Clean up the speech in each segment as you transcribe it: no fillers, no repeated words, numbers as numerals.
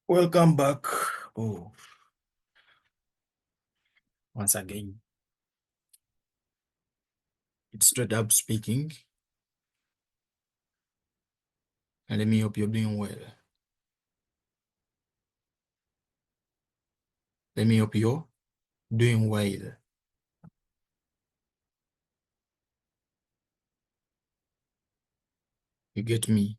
Welcome back. Oh, once again, it's straight up speaking. And let me hope you're doing well. Let me hope you're doing well. You get me?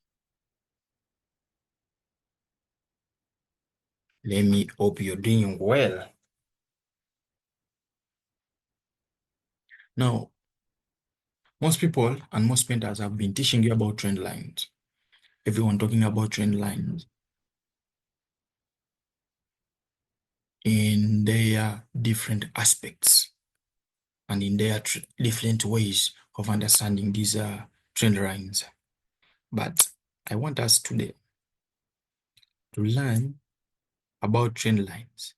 Let me hope you're doing well. Now, most people and most painters have been teaching you about trend lines. Everyone talking about trend lines in their different aspects and in their different ways of understanding these trend lines. But I want us today to learn about trend lines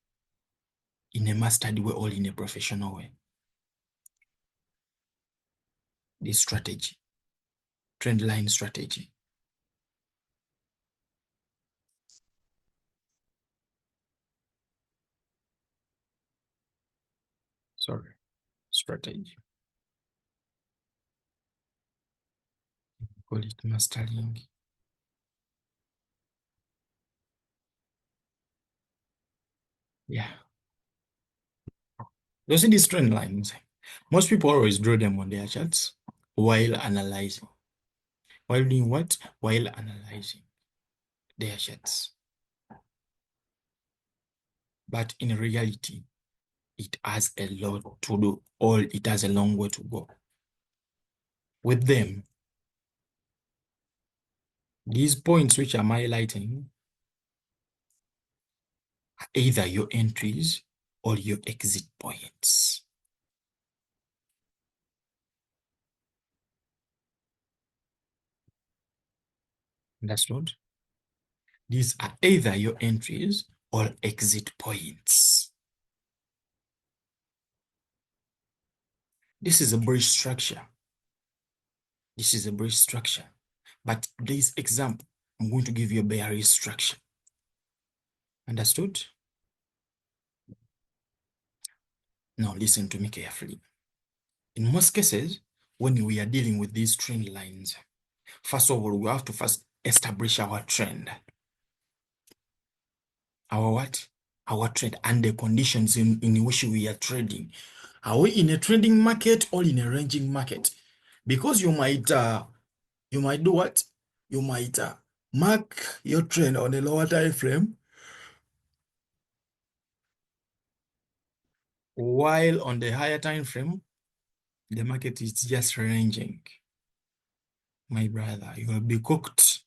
in a mastered way or in a professional way. This strategy, trend line strategy. Sorry, strategy. Call it mastering. Yeah. You see these trend lines. Most people always draw them on their charts while analyzing. While doing what? While analyzing their charts. But in reality, it has a lot to do, or it has a long way to go. With them, these points which I'm highlighting are either your entries or your exit points. Understood? These are either your entries or exit points. This is a bridge structure. This is a bridge structure. But today's example, I'm going to give you a bearish structure. Understood? Now listen to me carefully. In most cases, when we are dealing with these trend lines, first of all, we have to first establish our trend. Our what? Our trend and the conditions in which we are trading. Are we in a trading market or in a ranging market? Because you might do what? You might mark your trend on a lower time frame, while on the higher time frame, the market is just ranging. My brother, you'll be cooked.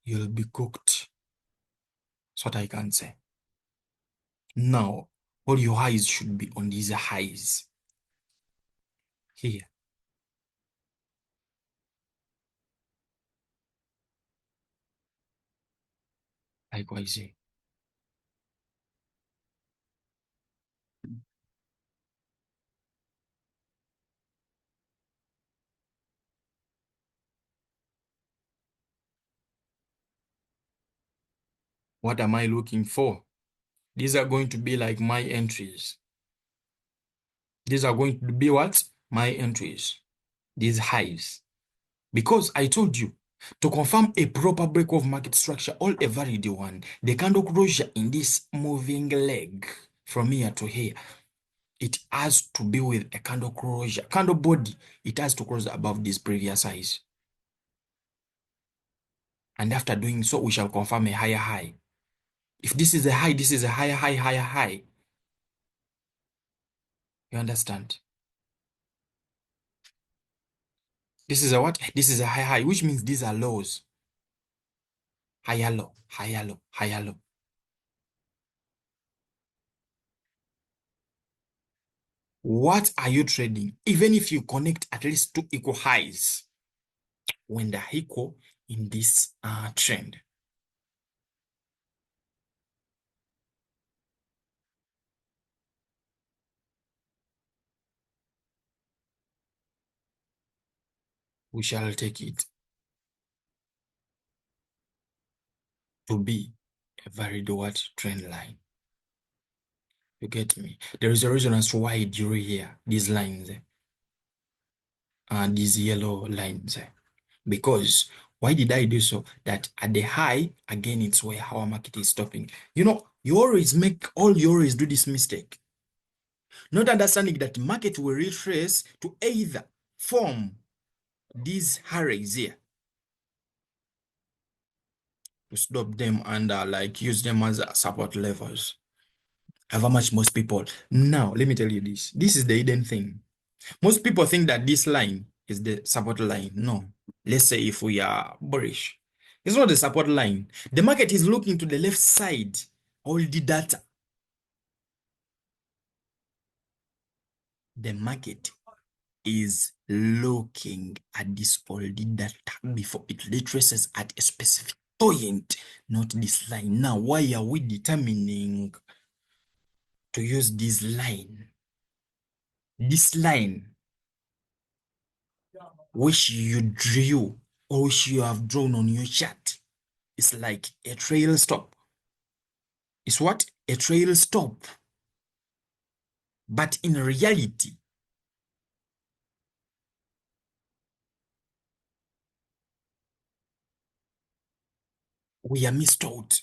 You'll be cooked. That's what I can say. Now, all your eyes should be on these highs. Here, likewise here. What am I looking for? These are going to be like my entries. These are going to be what? My entries. These highs. Because I told you, to confirm a proper break of market structure, all a valid one, the candle closure in this moving leg from here to here, it has to be with a candle closure. Candle body, it has to close above this previous highs. And after doing so, we shall confirm a higher high. If this is a high, this is a higher high, higher high. You understand? This is a what? This is a high high, which means these are lows. Higher low, higher low, higher low. What are you trading? Even if you connect at least two equal highs, when they're equal in this trend. We shall take it to be A varied what? Trend line. You get me? There is a reason as to why I drew here these lines and these yellow lines. Because why did I do so? That at the high, again, it's where our market is stopping. You know, you always do this mistake. Not understanding that market will retrace to either form these arrays here to stop them and like use them as support levels. However much most people. Now, let me tell you this. This is the hidden thing. Most people think that this line is the support line. No. Let's say if we are bullish. It's not the support line. The market is looking to the left side. All the data. The market is looking at this all the data before it retraces at a specific point, not this line. Now, why are we determining to use this line? This line, which you drew or which you have drawn on your chart, is like a trail stop. It's what? A trail stop. But in reality, we are mistaught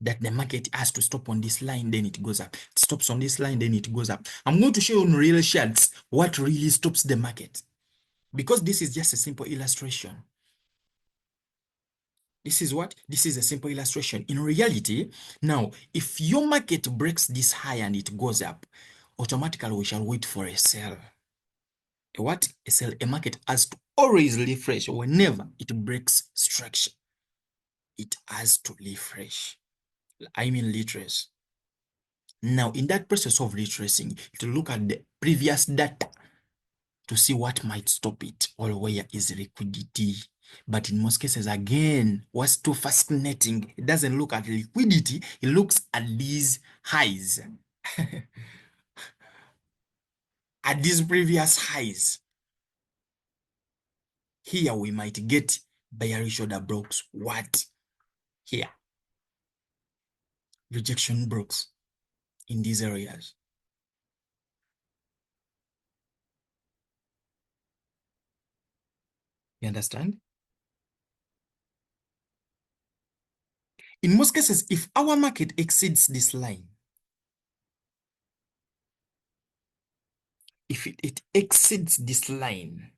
that the market has to stop on this line, then it goes up. It stops on this line, then it goes up. I'm going to show you on real charts what really stops the market. Because this is just a simple illustration. This is what? This is a simple illustration. In reality, now, if your market breaks this high and it goes up, automatically we shall wait for a sell. A what? A sell. A market has to always refresh whenever it breaks structure. It has to refresh. I mean retrace. Now, in that process of retracing, to look at the previous data to see what might stop it or where is liquidity. But in most cases, again, what's too fascinating, it doesn't look at liquidity, it looks at these highs, at these previous highs. Here we might get bearish order blocks. What? Here. Rejection blocks in these areas. You understand? In most cases, if our market exceeds this line, if it exceeds this line,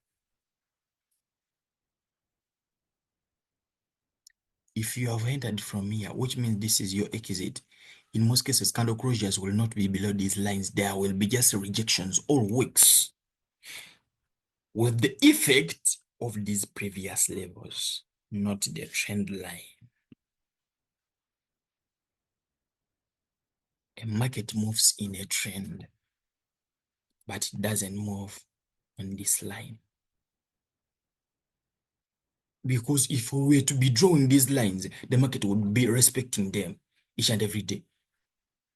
if you have entered from here, which means this is your exit, in most cases, candle closures will not be below these lines. There will be just rejections or wicks with the effect of these previous levels, not the trend line. A market moves in a trend, but it doesn't move on this line. Because if we were to be drawing these lines, the market would be respecting them each and every day.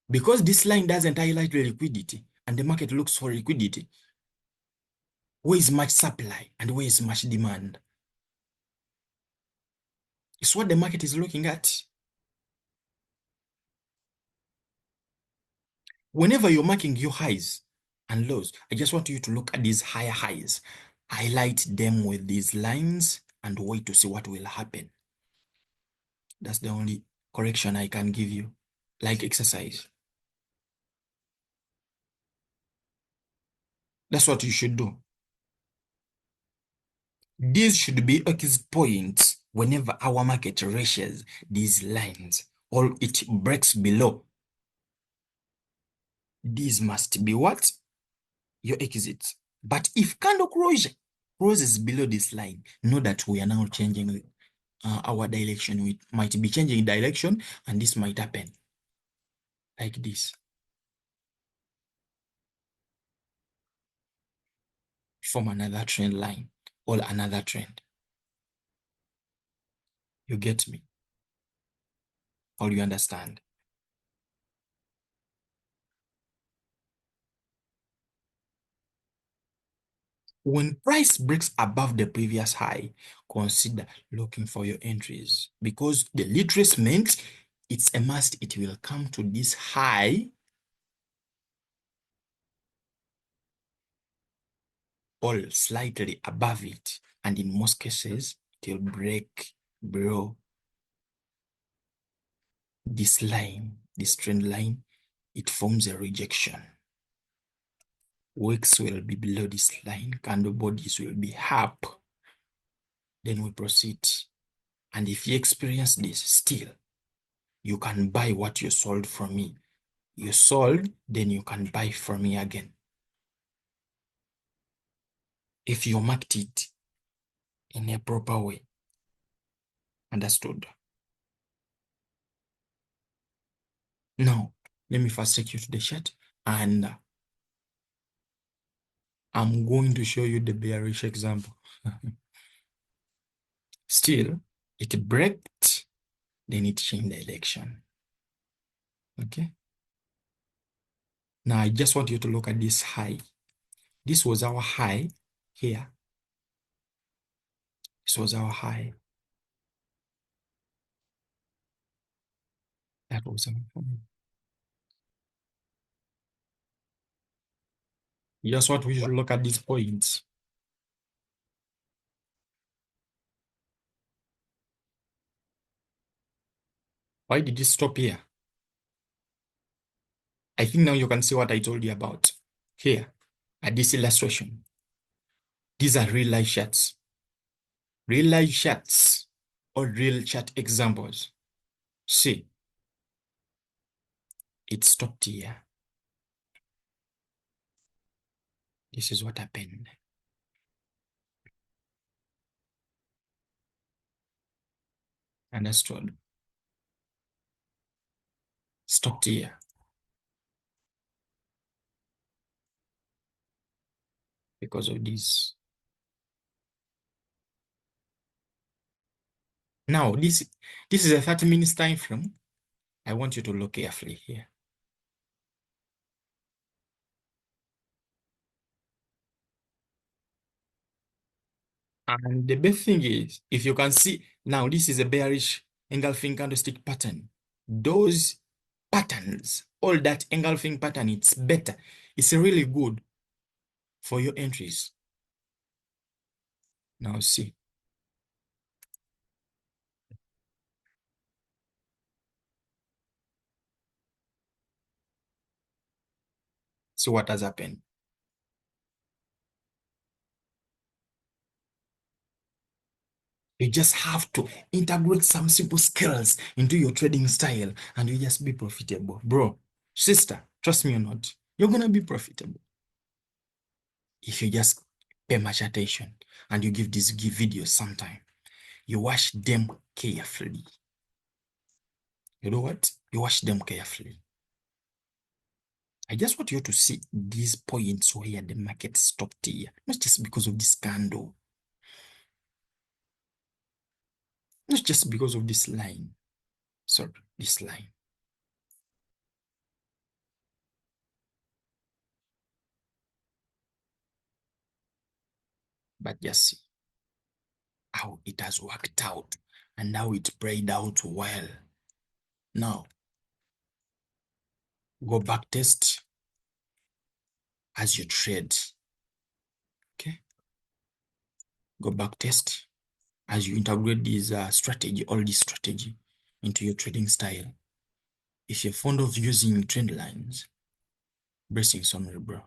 Because this line doesn't highlight the liquidity and the market looks for liquidity, where is much supply and where is much demand? It's what the market is looking at. Whenever you're marking your highs and lows, I just want you to look at these higher highs, highlight them with these lines and wait to see what will happen. That's the only correction I can give you, like exercise. That's what you should do. These should be exit points whenever our market reaches these lines or it breaks below. These must be what? Your exits. But if candle closure closes below this line, know that we are now changing our direction. We might be changing direction and this might happen like this. Form another trend line or another trend. You get me? Or you understand? When price breaks above the previous high, consider looking for your entries because the retracement it's a must. It will come to this high or slightly above it. And in most cases, it will break below this line, this trend line. It forms a rejection. Wicks will be below this line. Candle bodies will be up. Then we proceed. And if you experience this still, you can buy what you sold from me. You sold, then you can buy from me again. If you marked it in a proper way. Understood? Now, let me first take you to the chart, and I'm going to show you the bearish example. Still, it braked, then it changed direction. Okay? Now, I just want you to look at this high. This was our high here. This was our high. That was our high. Just what we should look at these points. Why did it stop here? I think now you can see what I told you about here at this illustration. These are real life charts. Real life charts or real chart examples. See, it stopped here. This is what happened. Understood? Stopped here. Because of this. Now, this is a 30 minutes time frame. I want you to look carefully here. And the best thing is, if you can see, now this is a bearish engulfing candlestick pattern. Those patterns, all that engulfing pattern, it's better. It's really good for your entries. Now see. See what has happened. You just have to integrate some simple skills into your trading style and you just be profitable. Bro, sister, trust me or not, you're going to be profitable. If you just pay much attention and you give these videos some time, you watch them carefully. You know what? You watch them carefully. I just want you to see these points where the market stopped here, not just because of this candle, not just because of this line. Sorry, this line. But just see how it has worked out and how it played out well. Now, go back test as you trade. Okay? Go back test as you integrate this strategy, all this strategy into your trading style. If you're fond of using trend lines, blessings on you, bro.